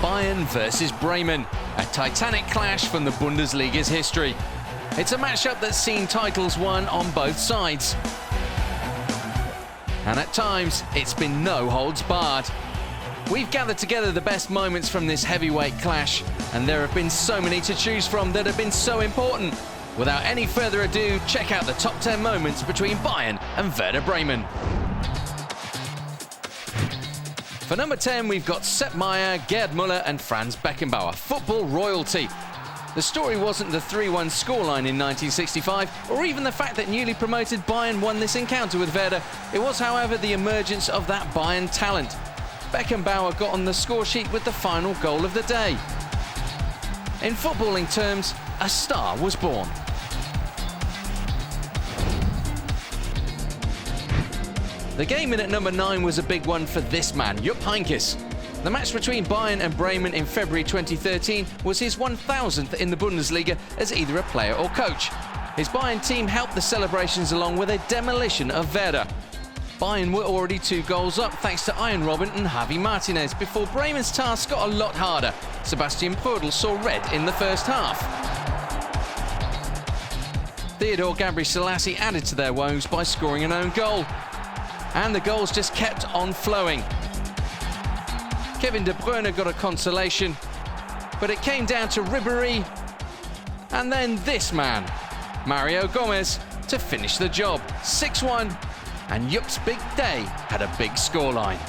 Bayern versus Bremen, a titanic clash from the Bundesliga's history. It's a matchup that's seen titles won on both sides. And at times, it's been no holds barred. We've gathered together the best moments from this heavyweight clash, and there have been so many to choose from that have been so important. Without any further ado, check out the top 10 moments between Bayern and Werder Bremen. For number 10, we've got Sepp Maier, Gerd Müller and Franz Beckenbauer, football royalty. The story wasn't the 3-1 scoreline in 1965, or even the fact that newly promoted Bayern won this encounter with Werder. It was, however, the emergence of that Bayern talent. Beckenbauer got on the score sheet with the final goal of the day. In footballing terms, a star was born. The game in at number 9 was a big one for this man, Heynckes. The match between Bayern and Bremen in February 2013 was his 1000th in the Bundesliga as either a player or coach. His Bayern team helped the celebrations along with a demolition of Werder. Bayern were already 2 goals up thanks to Iron Robin and Javi Martinez before Bremen's task got a lot harder. Sebastian Prödl saw red in the first half. Theodore Gabri Selassie added to their woes by scoring an own goal. And the goals just kept on flowing. Kevin De Bruyne got a consolation, but it came down to rivalry, and then this man, Mario Gomez, to finish the job. 6-1, and Jupp's big day had a big scoreline.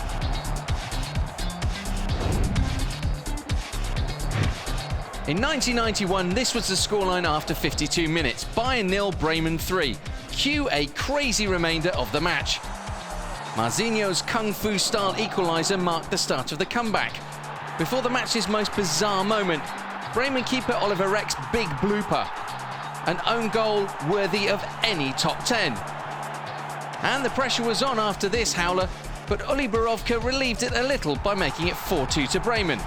In 1991, this was the scoreline after 52 minutes. Bayern 0, Bremen 3. Cue a crazy remainder of the match. Marzinho's kung fu-style equaliser marked the start of the comeback. Before the match's most bizarre moment, Bremen keeper Oliver Reck's big blooper. An own goal worthy of any top 10. And the pressure was on after this howler, but Uli Borovka relieved it a little by making it 4-2 to Bremen.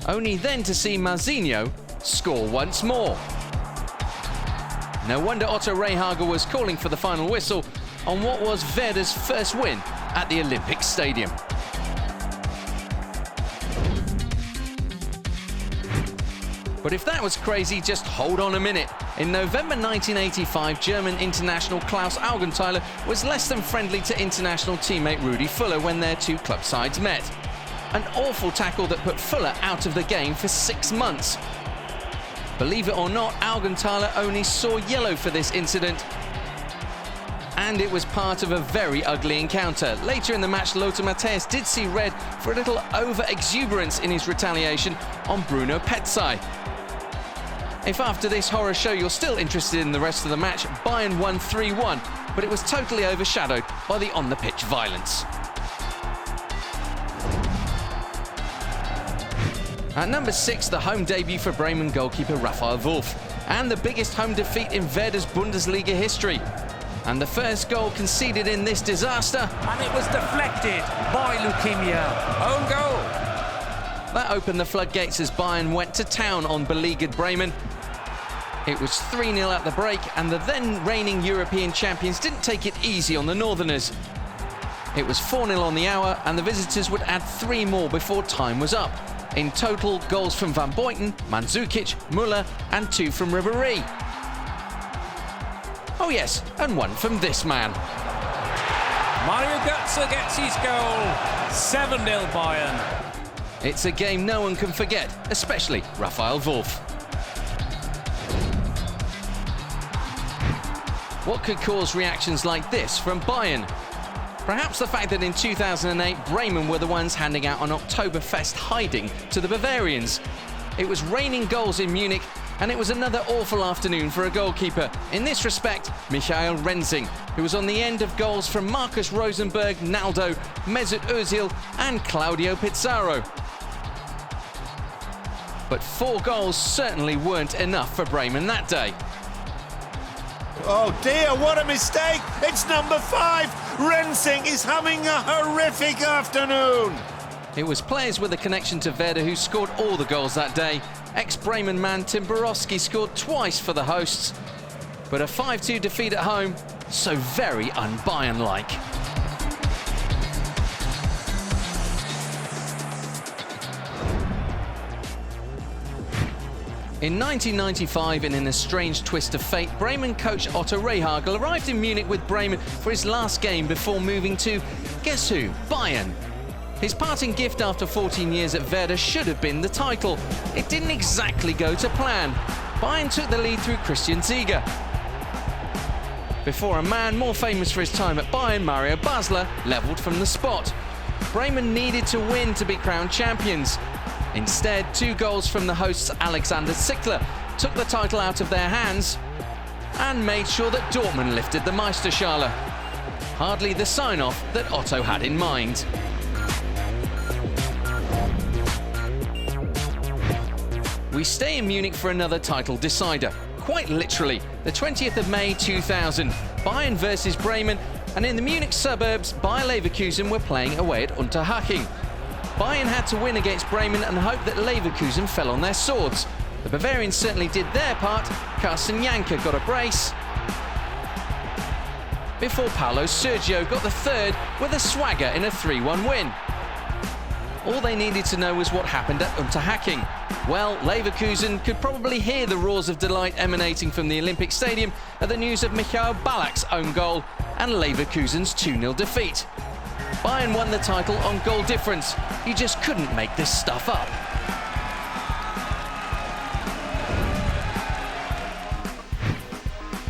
Only then to see Marzinho score once more. No wonder Otto Rehhagel was calling for the final whistle on what was Werder's first win at the Olympic Stadium. But if that was crazy, just hold on a minute. In November 1985, German international Klaus Augenthaler was less than friendly to international teammate Rudi Völler when their 2 club sides met. An awful tackle that put Völler out of the game for 6 months. Believe it or not, Augenthaler only saw yellow for this incident, and it was part of a very ugly encounter. Later in the match, Lothar Matthäus did see red for a little over-exuberance in his retaliation on Bruno Petzai. If after this horror show you're still interested in the rest of the match, Bayern won 3-1, but it was totally overshadowed by the on-the-pitch violence. At number 6, the home debut for Bremen goalkeeper Raphael Wolf, and the biggest home defeat in Werder's Bundesliga history. And the first goal conceded in this disaster. And it was deflected by Leukemia. Own goal. That opened the floodgates as Bayern went to town on beleaguered Bremen. It was 3-0 at the break, and the then reigning European champions didn't take it easy on the Northerners. It was 4-0 on the hour, and the visitors would add 3 more before time was up. In total, goals from Van Boyten, Mandzukic, Müller, and 2 from Ribery. Oh yes, and 1 from this man. Mario Götze gets his goal. 7-0 Bayern. It's a game no one can forget, especially Raphael Wolf. What could cause reactions like this from Bayern? Perhaps the fact that in 2008, Bremen were the ones handing out an Oktoberfest hiding to the Bavarians. It was raining goals in Munich, and it was another awful afternoon for a goalkeeper. In this respect, Michael Rensing, who was on the end of goals from Marcus Rosenberg, Naldo, Mesut Özil and Claudio Pizarro. But 4 goals certainly weren't enough for Bremen that day. Oh dear, what a mistake! It's number 5! Rensing is having a horrific afternoon! It was players with a connection to Werder who scored all the goals that day. Ex-Bremen man Tim Borowski scored twice for the hosts. But a 5-2 defeat at home, so very un-Bayern-like. In 1995, and in a strange twist of fate, Bremen coach Otto Rehhagel arrived in Munich with Bremen for his last game before moving to, guess who, Bayern. His parting gift after 14 years at Werder should have been the title. It didn't exactly go to plan. Bayern took the lead through Christian Ziege, before a man more famous for his time at Bayern, Mario Basler, levelled from the spot. Bremen needed to win to be crowned champions. Instead, 2 goals from the hosts Alexander Zickler took the title out of their hands and made sure that Dortmund lifted the Meisterschale. Hardly the sign-off that Otto had in mind. We stay in Munich for another title decider. Quite literally, the 20th of May 2000, Bayern versus Bremen, and in the Munich suburbs, Bayer Leverkusen were playing away at Unterhaching. Bayern had to win against Bremen and hope that Leverkusen fell on their swords. The Bavarians certainly did their part. Carsten Heynckes got a brace, before Paulo Sergio got the third with a swagger in a 3-1 win. All they needed to know was what happened at Unterhaching. Well, Leverkusen could probably hear the roars of delight emanating from the Olympic Stadium at the news of Michael Ballack's own goal and Leverkusen's 2-0 defeat. Bayern won the title on goal difference. You just couldn't make this stuff up.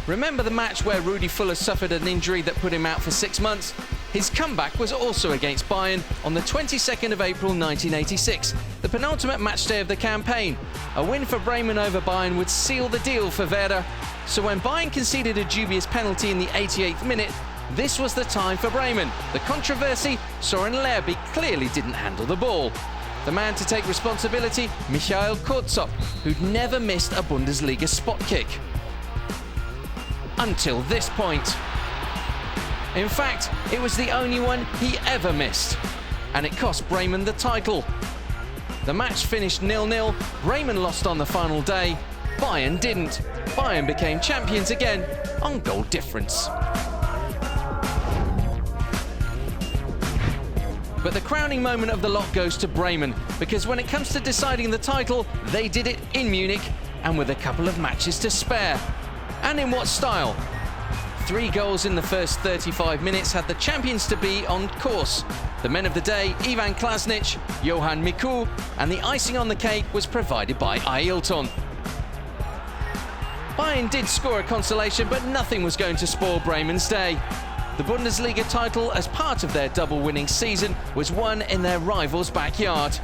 Remember the match where Rudi Völler suffered an injury that put him out for 6 months? His comeback was also against Bayern on the 22nd of April 1986, the penultimate matchday of the campaign. A win for Bremen over Bayern would seal the deal for Werder. So when Bayern conceded a dubious penalty in the 88th minute, this was the time for Bremen. The controversy, Soren Lerby clearly didn't handle the ball. The man to take responsibility, Michael Kurzop, who'd never missed a Bundesliga spot kick until this point. In fact, it was the only one he ever missed, and it cost Bremen the title. The match finished 0-0, Bremen lost on the final day, Bayern didn't. Bayern became champions again on goal difference. But the crowning moment of the lot goes to Bremen, because when it comes to deciding the title, they did it in Munich and with a couple of matches to spare. And in what style? 3 goals in the first 35 minutes had the champions to be on course. The men of the day, Ivan Klasnic, Johan Miku, and the icing on the cake was provided by Ailton. Bayern did score a consolation, but nothing was going to spoil Bremen's day. The Bundesliga title, as part of their double-winning season, was won in their rival's backyard.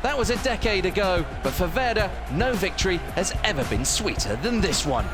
That was a decade ago, but for Werder, no victory has ever been sweeter than this one.